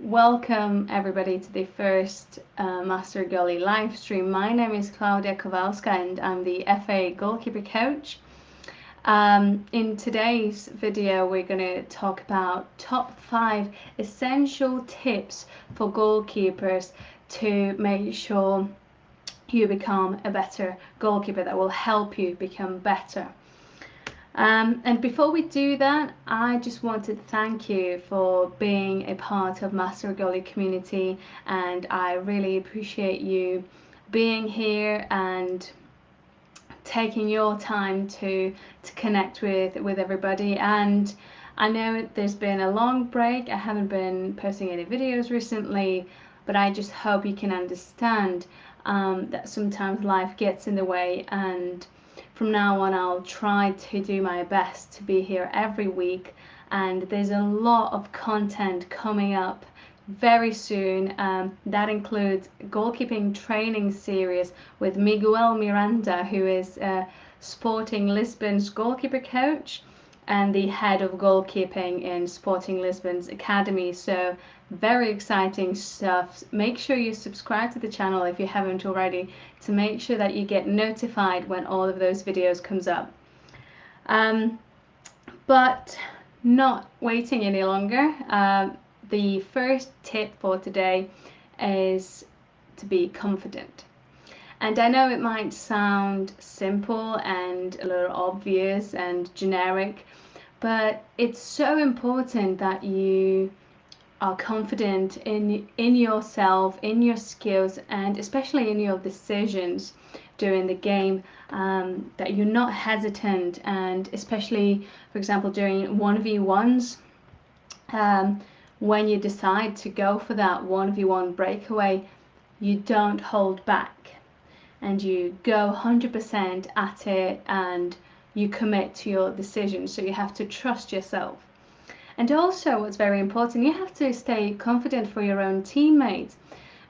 Welcome everybody to the first Master Goalie live stream. My name is Claudia Kowalska and I'm the FA goalkeeper coach. In today's video we're going to talk about top 5 essential tips for goalkeepers to make sure you become a better goalkeeper, that will help you become better. And before we do that, I just want to thank you for being a part of Master Goalie community, and I really appreciate you being here and taking your time to connect with everybody. And I know there's been a long break, I haven't been posting any videos recently, but I just hope you can understand that sometimes life gets in the way, and from now on I'll try to do my best to be here every week. And there's a lot of content coming up very soon. That includes goalkeeping training series with Miguel Miranda, who is Sporting Lisbon's goalkeeper coach and the head of goalkeeping in Sporting Lisbon's academy. So very exciting stuff. Make sure you subscribe to the channel if you haven't already, to make sure that you get notified when all of those videos comes up. But not waiting any longer, the first tip for today is to be confident. And I know it might sound simple and a little obvious and generic, but it's so important that you are confident in yourself, in your skills, and especially in your decisions during the game, that you're not hesitant. And especially, for example, during 1v1s, when you decide to go for that 1v1 breakaway, you don't hold back and you go 100% at it and you commit to your decision. So you have to trust yourself. And also, what's very important, you have to stay confident for your own teammates,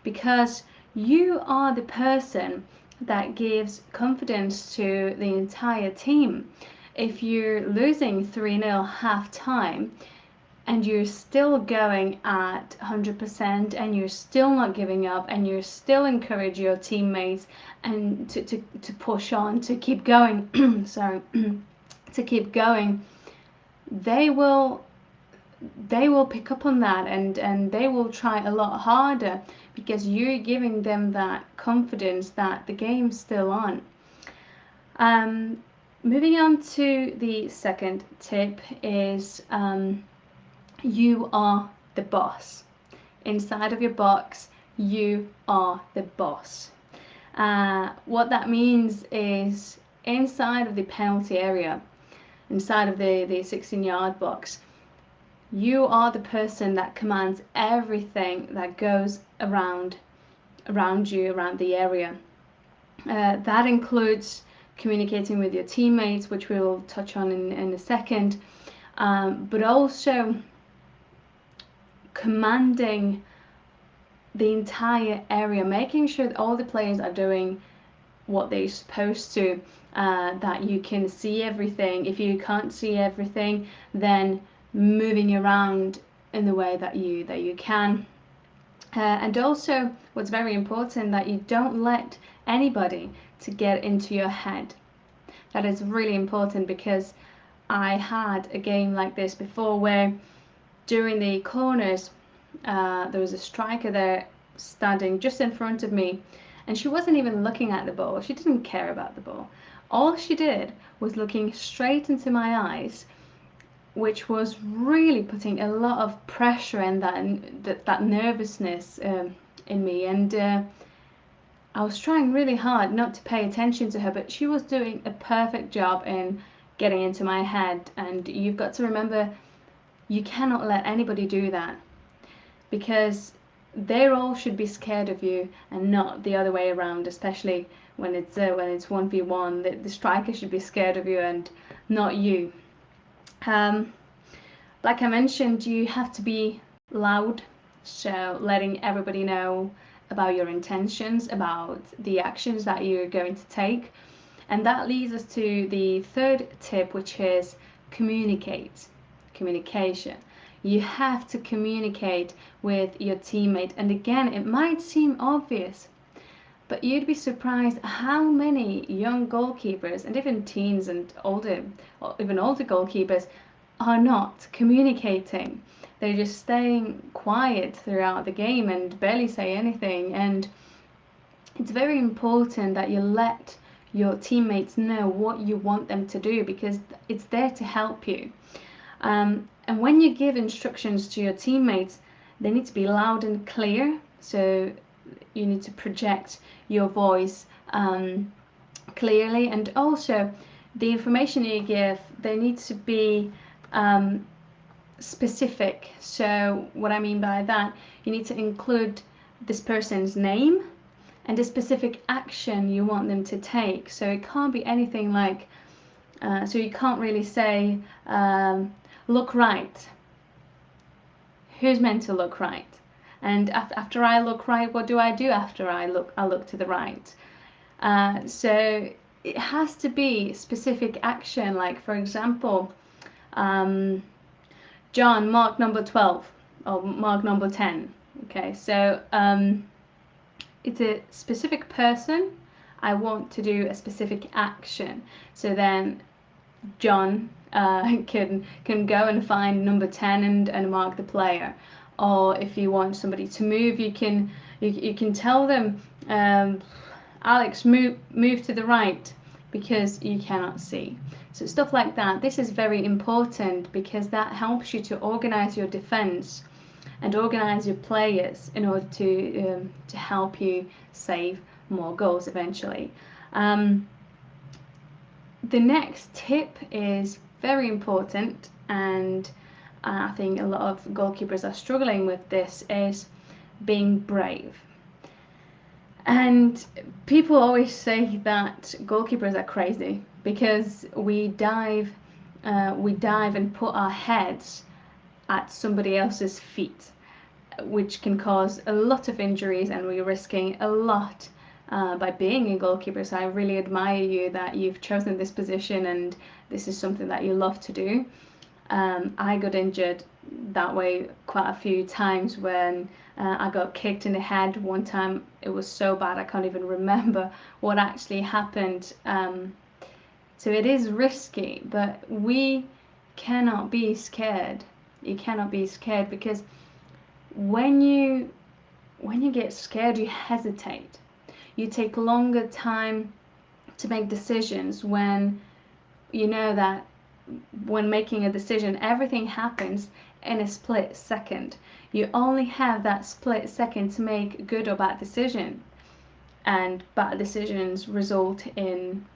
because you are the person that gives confidence to the entire team. If you're losing 3-0 half time and you're still going at 100% and you're still not giving up and you still encourage your teammates and to push on, to keep going, sorry, to keep going, they will pick up on that, and they will try a lot harder, because you're giving them that confidence that the game's still on. Moving on to the second tip is you are the boss. Inside of your box, you are the boss. What that means is, inside of the penalty area, inside of the 16-yard box, you are the person that commands everything that goes around you, around the area. That includes communicating with your teammates, which we'll touch on in a second, but also commanding the entire area, making sure that all the players are doing what they're supposed to, that you can see everything. If you can't see everything, then moving around in the way that you can. And also, what's very important, that you don't let anybody to get into your head. That is really important, because I had a game like this before where during the corners there was a striker there standing just in front of me, and she wasn't even looking at the ball. She didn't care about the ball. All she did was looking straight into my eyes, which was really putting a lot of pressure and that nervousness in me. And I was trying really hard not to pay attention to her, but she was doing a perfect job in getting into my head. And you've got to remember, you cannot let anybody do that, because they all should be scared of you and not the other way around, especially when it's 1v1. The striker should be scared of you and not you. Like I mentioned, you have to be loud, so letting everybody know about your intentions, about the actions that you're going to take. And that leads us to the third tip, which is communication. You have to communicate with your teammate. And again, it might seem obvious, but you'd be surprised how many young goalkeepers and even teens and older, or even older goalkeepers are not communicating. They're just staying quiet throughout the game and barely say anything. And it's very important that you let your teammates know what you want them to do, because it's there to help you. And when you give instructions to your teammates, they need to be loud and clear. So you need to project your voice clearly, and also the information you give, they need to be specific. So what I mean by that, you need to include this person's name and a specific action you want them to take. So it can't be anything like, so you can't really say, look right. Who's meant to look right? And after I look right, what do I do after I look to the right? So it has to be specific action. Like, for example, John, mark number 12 or mark number 10. Okay, so it's a specific person. I want to do a specific action. So then John can go and find number 10 and mark the player. Or if you want somebody to move, you can tell them, Alex, move to the right, because you cannot see. So stuff like that. This is very important, because that helps you to organize your defense and organize your players in order to help you save more goals eventually. The next tip is very important, and I think a lot of goalkeepers are struggling with this, is being brave. And people always say that goalkeepers are crazy because we dive and put our heads at somebody else's feet, which can cause a lot of injuries, and we're risking a lot by being a goalkeeper. So I really admire you that you've chosen this position and this is something that you love to do. I got injured that way quite a few times when I got kicked in the head. One time it was so bad I can't even remember what actually happened. So it is risky, but we cannot be scared. You cannot be scared, because when you get scared, you hesitate. You take longer time to make decisions when you know that when making a decision, everything happens in a split second. You only have that split second to make a good or bad decision, and bad decisions result in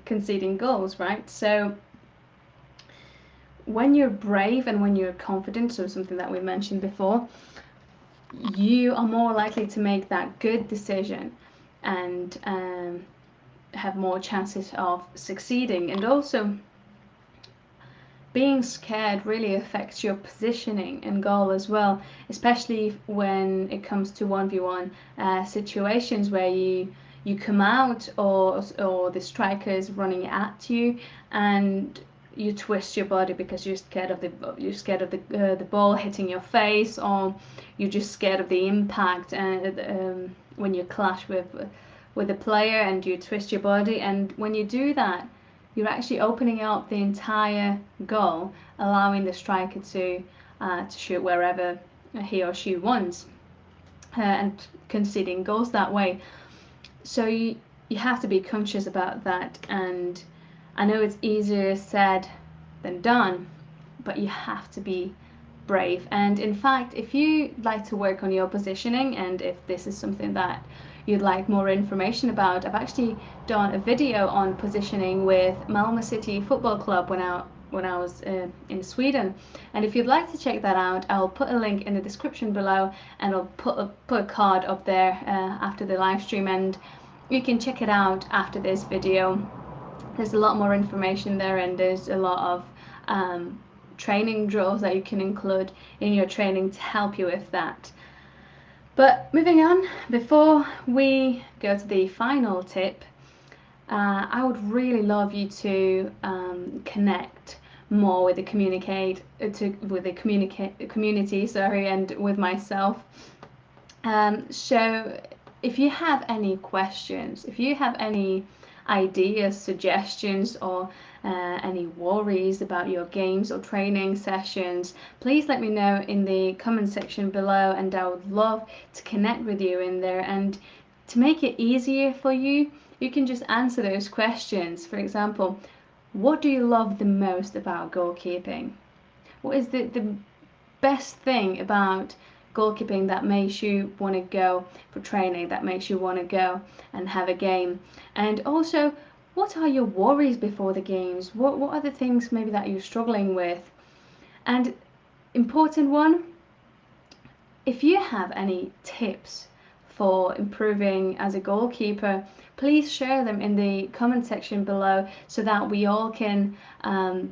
conceding goals, right? So when you're brave and when you're confident, so something that we mentioned before, you are more likely to make that good decision and have more chances of succeeding. And also, being scared really affects your positioning in goal as well, especially when it comes to 1v1 situations where you come out or the striker is running at you and you twist your body because you're scared of the ball hitting your face, or you're just scared of the impact and when you clash with a player and you twist your body. And when you do that, you're actually opening up the entire goal, allowing the striker to shoot wherever he or she wants, and conceding goals that way. So you have to be conscious about that. And I know it's easier said than done, but you have to be brave. And in fact, if you'd like to work on your positioning, and if this is something that you'd like more information about, I've actually done a video on positioning with Malmö City Football Club when I was in Sweden. And if you'd like to check that out, I'll put a link in the description below, and I'll put a card up there after the live stream, and you can check it out after this video. There's a lot more information there, and there's a lot of training drills that you can include in your training to help you with that. But moving on, before we go to the final tip, I would really love you to connect more with the community, sorry, and with myself. So if you have any questions, if you have any ideas, suggestions, or any worries about your games or training sessions, please let me know in the comment section below, and I would love to connect with you in there. And to make it easier for you, you can just answer those questions. For example, what do you love the most about goalkeeping? What is the best thing about goalkeeping that makes you want to go for training, that makes you want to go and have a game? And also, what are your worries before the games? What are the things maybe that you're struggling with? And important one, if you have any tips for improving as a goalkeeper, please share them in the comment section below, so that we all can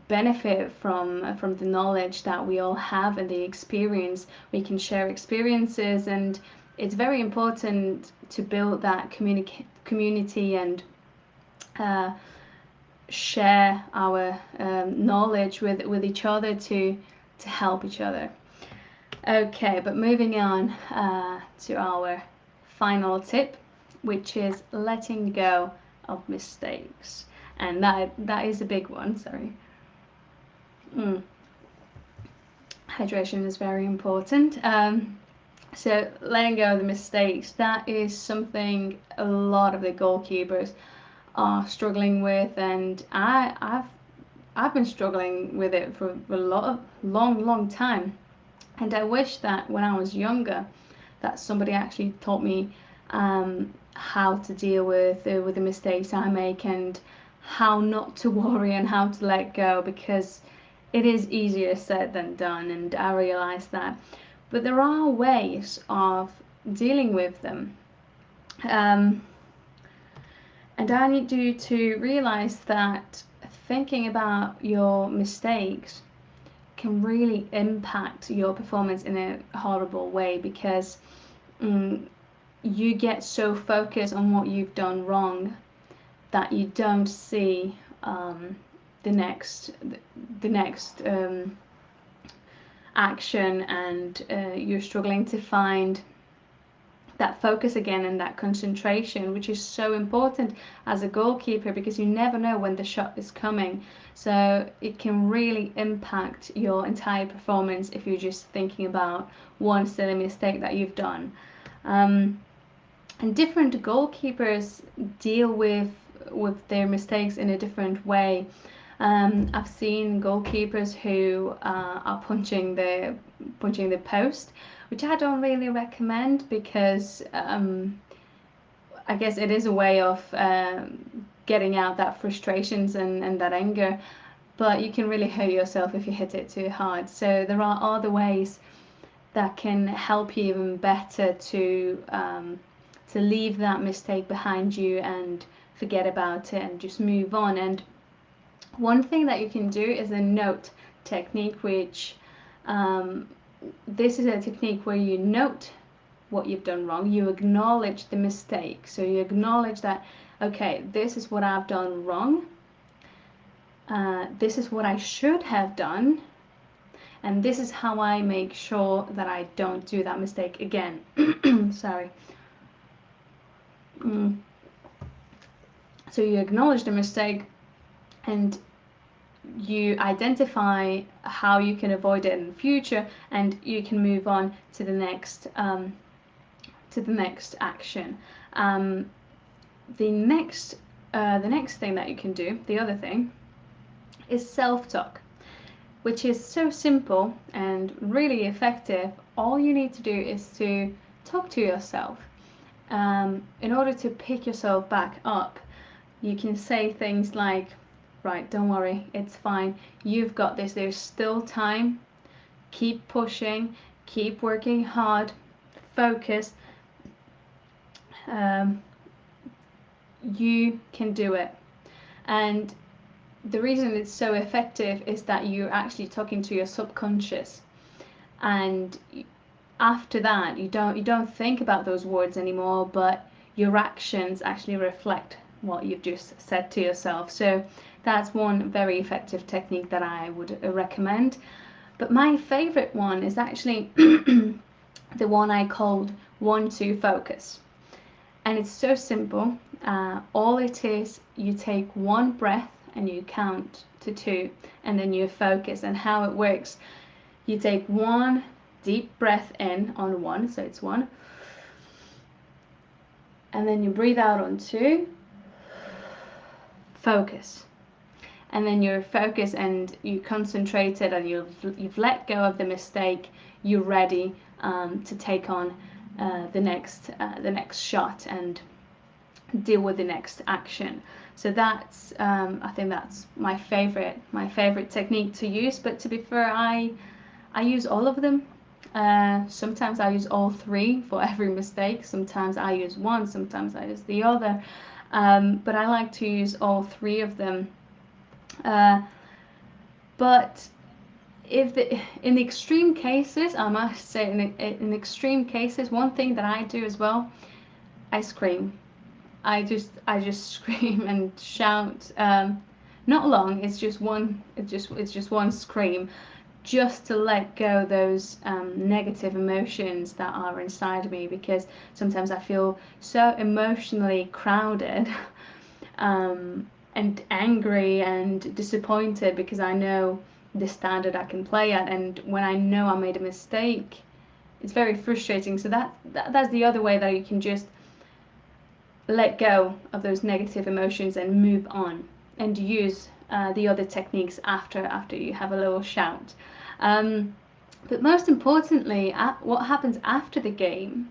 benefit from the knowledge that we all have and the experience. We can share experiences, and it's very important to build that community and share our knowledge with each other to help each other. Okay, but moving on to our final tip, which is letting go of mistakes. And that is a big one, sorry. Hydration is very important. So letting go of the mistakes, that is something a lot of the goalkeepers are struggling with, and I've been struggling with it for a long time. And I wish that when I was younger, that somebody actually taught me how to deal with the mistakes I make, and how not to worry and how to let go, because it is easier said than done, and I realize that. But there are ways of dealing with them. And I need you to realize that thinking about your mistakes can really impact your performance in a horrible way, because you get so focused on what you've done wrong that you don't see the next action, and you're struggling to find that focus again and that concentration, which is so important as a goalkeeper, because you never know when the shot is coming. So it can really impact your entire performance if you're just thinking about one silly mistake that you've done. And different goalkeepers deal with their mistakes in a different way. I've seen goalkeepers who are punching the post, which I don't really recommend, because I guess it is a way of getting out that frustrations and that anger, but you can really hurt yourself if you hit it too hard. So there are other ways that can help you even better to leave that mistake behind you and forget about it and just move on. And one thing that you can do is a note technique, which this is a technique where you note what you've done wrong, you acknowledge the mistake. So you acknowledge that, okay, this is what I've done wrong, this is what I should have done, and this is how I make sure that I don't do that mistake again. Sorry. So you acknowledge the mistake, and you identify how you can avoid it in the future, and you can move on to the next action. The next thing that you can do, the other thing, is self-talk, which is so simple and really effective. All you need to do is to talk to yourself. In order to pick yourself back up, you can say things like, right, don't worry, it's fine, you've got this, there's still time, keep pushing, keep working hard, focus, you can do it. And the reason it's so effective is that you're actually talking to your subconscious, and after that you don't think about those words anymore, but your actions actually reflect what you've just said to yourself. So That's one very effective technique that I would recommend. But my favorite one is actually the one I called 1-2 focus. And it's so simple. All it is, you take one breath and you count to 2, and then you focus. And how it works, you take one deep breath in on 1, so it's 1, and then you breathe out on 2, focus. And then you're focused and you concentrated, and you've let go of the mistake. You're ready to take on the next shot and deal with the next action. So that's I think that's my favorite technique to use. But to be fair, I use all of them. Sometimes I use all 3 for every mistake. Sometimes I use one, sometimes I use the other. But I like to use all 3 of them. But in the extreme cases, I must say, in extreme cases, one thing that I do as well, I scream. I just scream and shout. Not long. It's just one. It's just one scream, just to let go those negative emotions that are inside of me, because sometimes I feel so emotionally crowded. And angry and disappointed because I know the standard I can play at, and when I know I made a mistake, it's very frustrating. So that's the other way that you can just let go of those negative emotions and move on, and use the other techniques after you have a little shout. But most importantly, what happens after the game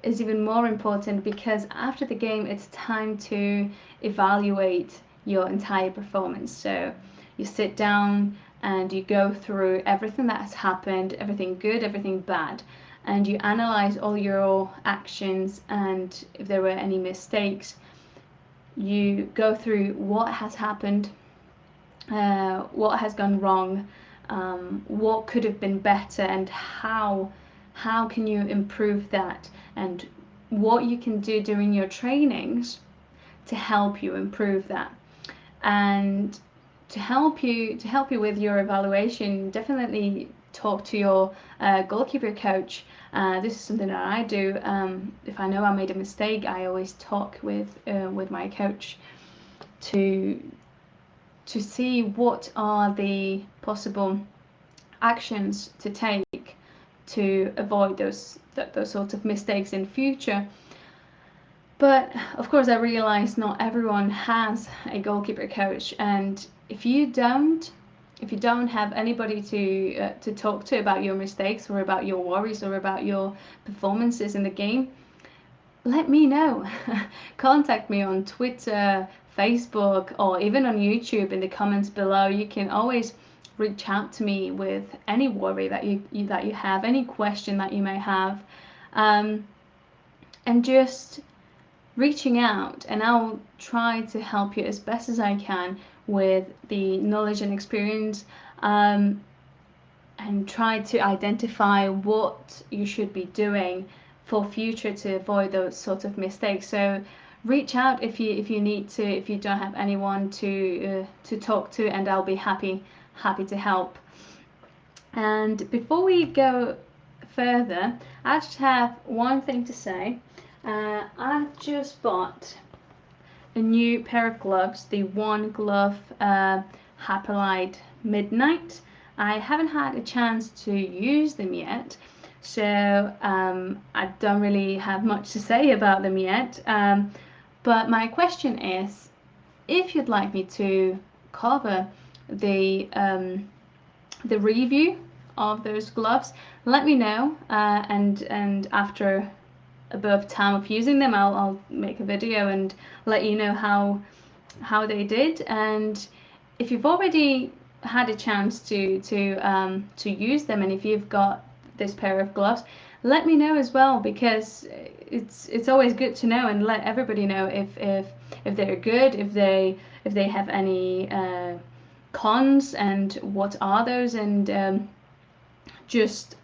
is even more important, because after the game it's time to evaluate your entire performance. So you sit down and you go through everything that has happened, everything good, everything bad, and you analyze all your actions, and if there were any mistakes, you go through what has happened, what has gone wrong, what could have been better, and how can you improve that, and what you can do during your trainings to help you improve that. And to help you with your evaluation, definitely talk to your goalkeeper coach. This is something that I do. If I know I made a mistake, I always talk with my coach to see what are the possible actions to take to avoid those sorts of mistakes in future. But of course, I realize not everyone has a goalkeeper coach, and if you don't have anybody to talk to about your mistakes, or about your worries, or about your performances in the game, let me know. Contact me on Twitter, Facebook, or even on YouTube in the comments below. You can always reach out to me with any worry that you have, any question that you may have, and just reaching out, and I'll try to help you as best as I can with the knowledge and experience, and try to identify what you should be doing for future to avoid those sorts of mistakes. So reach out if you need to, if you don't have anyone to talk to, and I'll be happy to help. And before we go further, I just have one thing to say. I've just bought a new pair of gloves, the One Glove Happylite Midnight. I haven't had a chance to use them yet, so I don't really have much to say about them yet. But my question is, if you'd like me to cover the review of those gloves, let me know, and after a bit of time of using them, I'll make a video and let you know how they did. And if you've already had a chance to use them, and if you've got this pair of gloves, let me know as well, because it's always good to know, and let everybody know if they're good, if they have any cons, and what are those, and just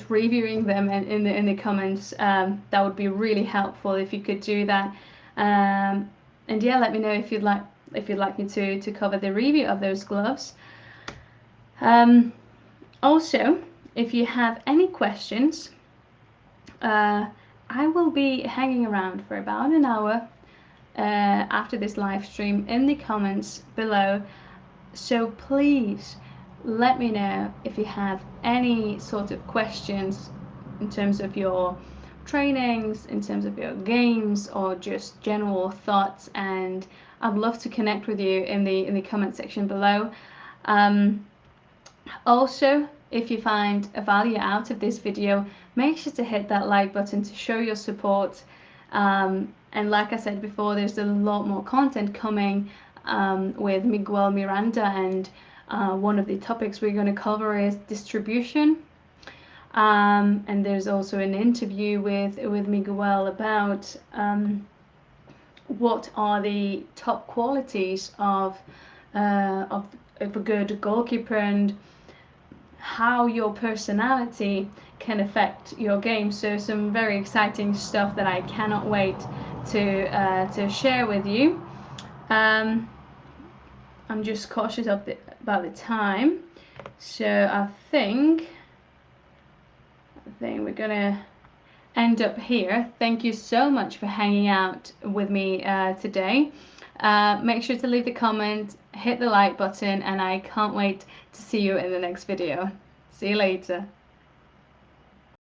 reviewing them in the comments. That would be really helpful if you could do that. And yeah, let me know if if you'd like me to cover the review of those gloves. Also, if you have any questions, I will be hanging around for about an hour after this live stream in the comments below. So please let me know if you have any sort of questions in terms of your trainings, in terms of your games, or just general thoughts, and I'd love to connect with you in the comment section below. Also, if you find a value out of this video, make sure to hit that like button to show your support. And like I said before, there's a lot more content coming with Miguel Miranda, and one of the topics we're going to cover is distribution. And there's also an interview with Miguel about what are the top qualities of a good goalkeeper, and how your personality can affect your game. So some very exciting stuff that I cannot wait to share with you. I'm just cautious about the time, so I think we're gonna end up here. Thank you so much for hanging out with me today. Make sure to leave a comment, hit the like button, and I can't wait to see you in the next video. See you later.